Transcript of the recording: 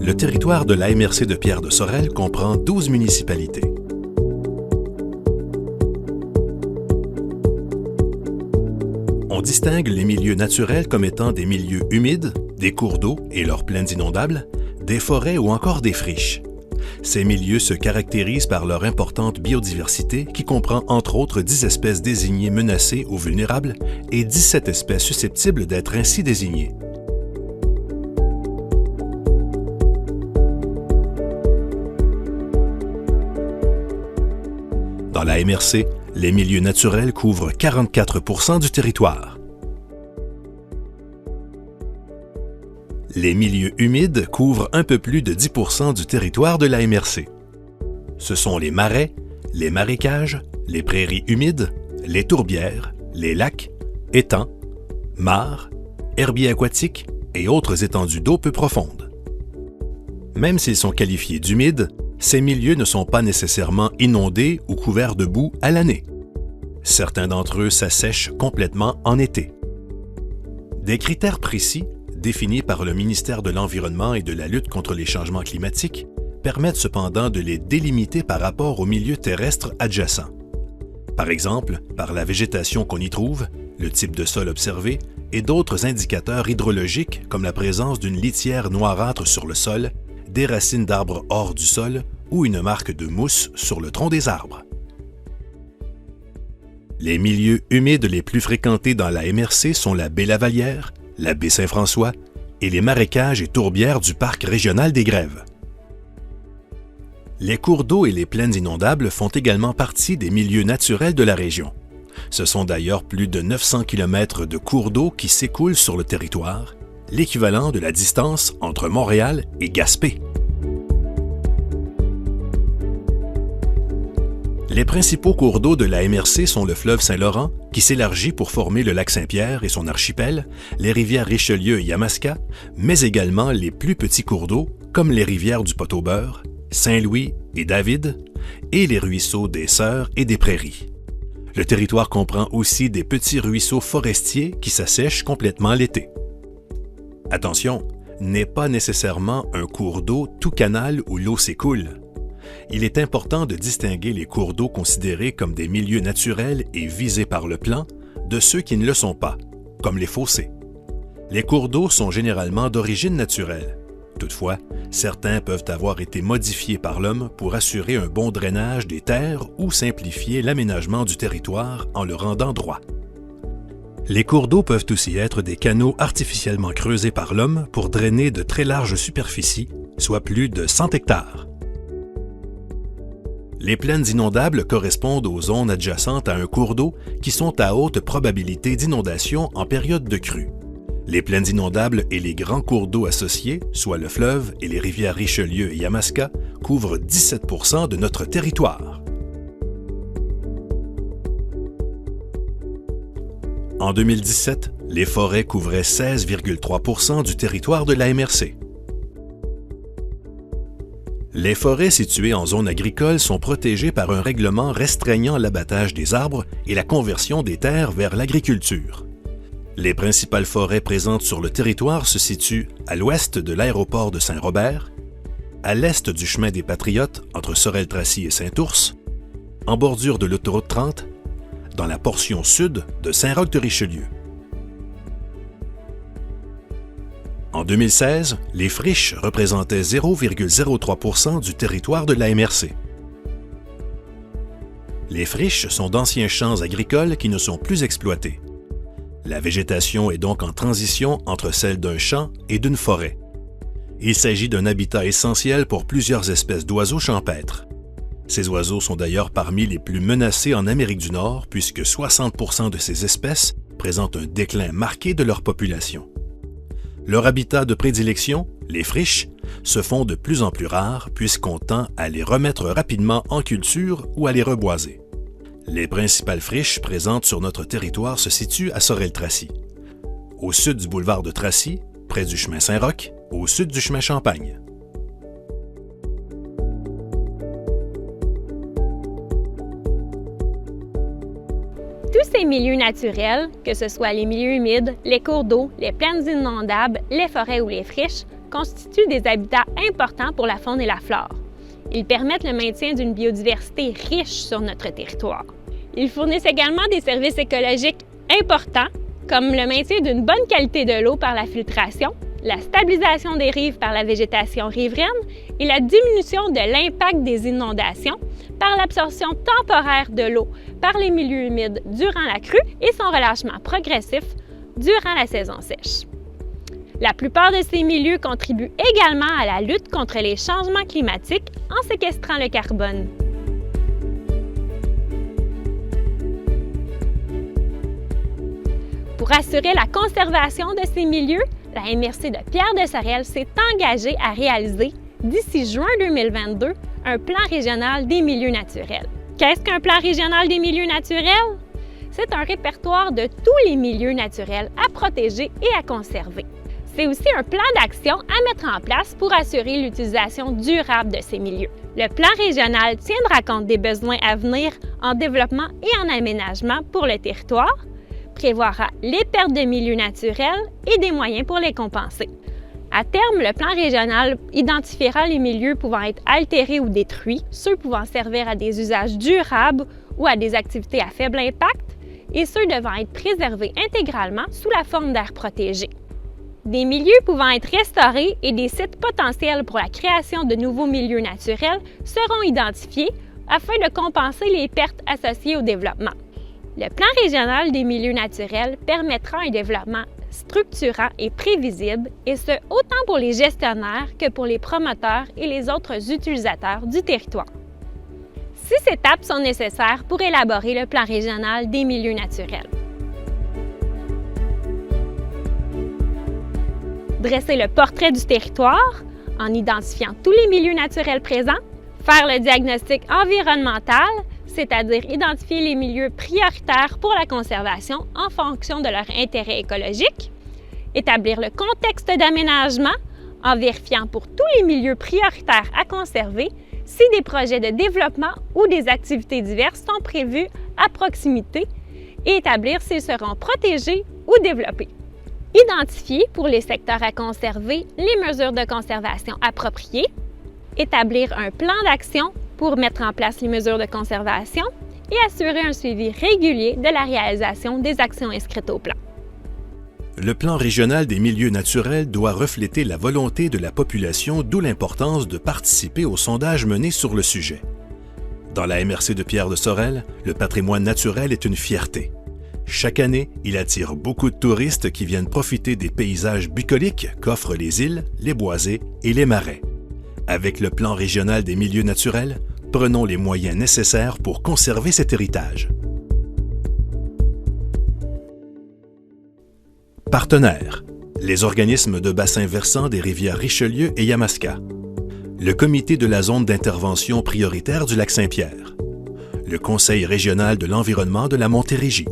le territoire de la MRC de Pierre-de-Sorel comprend 12 municipalités. On distingue les milieux naturels comme étant des milieux humides, des cours d'eau et leurs plaines inondables, des forêts ou encore des friches. Ces milieux se caractérisent par leur importante biodiversité qui comprend entre autres 10 espèces désignées menacées ou vulnérables et 17 espèces susceptibles d'être ainsi désignées. Dans la MRC, les milieux naturels couvrent 44 % du territoire. Les milieux humides couvrent un peu plus de 10 % du territoire de la MRC. Ce sont les marais, les marécages, les prairies humides, les tourbières, les lacs, étangs, mares, herbiers aquatiques et autres étendues d'eau peu profondes. Même s'ils sont qualifiés d'humides, ces milieux ne sont pas nécessairement inondés ou couverts de boue à l'année. Certains d'entre eux s'assèchent complètement en été. Des critères précis, définis par le ministère de l'Environnement et de la lutte contre les changements climatiques, permettent cependant de les délimiter par rapport aux milieux terrestres adjacents. Par exemple, par la végétation qu'on y trouve, le type de sol observé et d'autres indicateurs hydrologiques comme la présence d'une litière noirâtre sur le sol, des racines d'arbres hors du sol ou une marque de mousse sur le tronc des arbres. Les milieux humides les plus fréquentés dans la MRC sont la baie Lavallière, la baie Saint-François et les marécages et tourbières du parc régional des Grèves. Les cours d'eau et les plaines inondables font également partie des milieux naturels de la région. Ce sont d'ailleurs plus de 900 km de cours d'eau qui s'écoulent sur le territoire, l'équivalent de la distance entre Montréal et Gaspé. Les principaux cours d'eau de la MRC sont le fleuve Saint-Laurent, qui s'élargit pour former le lac Saint-Pierre et son archipel, les rivières Richelieu et Yamaska, mais également les plus petits cours d'eau, comme les rivières du Pot-au-Beurre, Saint-Louis et David, et les ruisseaux des Sœurs et des Prairies. Le territoire comprend aussi des petits ruisseaux forestiers qui s'assèchent complètement l'été. Attention, n'est pas nécessairement un cours d'eau tout canal où l'eau s'écoule. Il est important de distinguer les cours d'eau considérés comme des milieux naturels et visés par le plan de ceux qui ne le sont pas, comme les fossés. Les cours d'eau sont généralement d'origine naturelle. Toutefois, certains peuvent avoir été modifiés par l'homme pour assurer un bon drainage des terres ou simplifier l'aménagement du territoire en le rendant droit. Les cours d'eau peuvent aussi être des canaux artificiellement creusés par l'homme pour drainer de très larges superficies, soit plus de 100 hectares. Les plaines inondables correspondent aux zones adjacentes à un cours d'eau qui sont à haute probabilité d'inondation en période de crue. Les plaines inondables et les grands cours d'eau associés, soit le fleuve et les rivières Richelieu et Yamaska, couvrent 17 % de notre territoire. En 2017, les forêts couvraient 16,3 % du territoire de la MRC. Les forêts situées en zone agricole sont protégées par un règlement restreignant l'abattage des arbres et la conversion des terres vers l'agriculture. Les principales forêts présentes sur le territoire se situent à l'ouest de l'aéroport de Saint-Robert, à l'est du chemin des Patriotes entre Sorel-Tracy et Saint-Ours, en bordure de l'autoroute 30, dans la portion sud de Saint-Roch-de-Richelieu. En 2016, les friches représentaient 0,03 % du territoire de la MRC. Les friches sont d'anciens champs agricoles qui ne sont plus exploités. La végétation est donc en transition entre celle d'un champ et d'une forêt. Il s'agit d'un habitat essentiel pour plusieurs espèces d'oiseaux champêtres. Ces oiseaux sont d'ailleurs parmi les plus menacés en Amérique du Nord puisque 60 % de ces espèces présentent un déclin marqué de leur population. Leur habitat de prédilection, les friches, se font de plus en plus rares puisqu'on tend à les remettre rapidement en culture ou à les reboiser. Les principales friches présentes sur notre territoire se situent à Sorel-Tracy, au sud du boulevard de Tracy, près du chemin Saint-Roch, au sud du chemin Champagne. Tous ces milieux naturels, que ce soit les milieux humides, les cours d'eau, les plaines inondables, les forêts ou les friches, constituent des habitats importants pour la faune et la flore. Ils permettent le maintien d'une biodiversité riche sur notre territoire. Ils fournissent également des services écologiques importants, comme le maintien d'une bonne qualité de l'eau par la filtration, la stabilisation des rives par la végétation riveraine et la diminution de l'impact des inondations par l'absorption temporaire de l'eau par les milieux humides durant la crue et son relâchement progressif durant la saison sèche. La plupart de ces milieux contribuent également à la lutte contre les changements climatiques en séquestrant le carbone. Pour assurer la conservation de ces milieux, la MRC de Pierre-de-Sorel s'est engagée à réaliser, d'ici juin 2022, un plan régional des milieux naturels. Qu'est-ce qu'un plan régional des milieux naturels? C'est un répertoire de tous les milieux naturels à protéger et à conserver. C'est aussi un plan d'action à mettre en place pour assurer l'utilisation durable de ces milieux. Le plan régional tiendra compte des besoins à venir en développement et en aménagement pour le territoire, prévoira les pertes de milieux naturels et des moyens pour les compenser. À terme, le plan régional identifiera les milieux pouvant être altérés ou détruits, ceux pouvant servir à des usages durables ou à des activités à faible impact, et ceux devant être préservés intégralement sous la forme d'aires protégées. Des milieux pouvant être restaurés et des sites potentiels pour la création de nouveaux milieux naturels seront identifiés afin de compenser les pertes associées au développement. Le plan régional des milieux naturels permettra un développement structurant et prévisible, et ce, autant pour les gestionnaires que pour les promoteurs et les autres utilisateurs du territoire. 6 étapes sont nécessaires pour élaborer le plan régional des milieux naturels. Dresser le portrait du territoire en identifiant tous les milieux naturels présents, faire le diagnostic environnemental, c'est-à-dire identifier les milieux prioritaires pour la conservation en fonction de leur intérêt écologique, établir le contexte d'aménagement en vérifiant pour tous les milieux prioritaires à conserver si des projets de développement ou des activités diverses sont prévus à proximité et établir s'ils seront protégés ou développés. Identifier pour les secteurs à conserver les mesures de conservation appropriées, établir un plan d'action pour mettre en place les mesures de conservation et assurer un suivi régulier de la réalisation des actions inscrites au plan. Le plan régional des milieux naturels doit refléter la volonté de la population, d'où l'importance de participer aux sondages menés sur le sujet. Dans la MRC de Pierre-de-Sorel, le patrimoine naturel est une fierté. Chaque année, il attire beaucoup de touristes qui viennent profiter des paysages bucoliques qu'offrent les îles, les boisés et les marais. Avec le plan régional des milieux naturels, prenons les moyens nécessaires pour conserver cet héritage. Partenaires: les organismes de bassin versant des rivières Richelieu et Yamaska, le comité de la zone d'intervention prioritaire du Lac-Saint-Pierre, le Conseil régional de l'environnement de la Montérégie,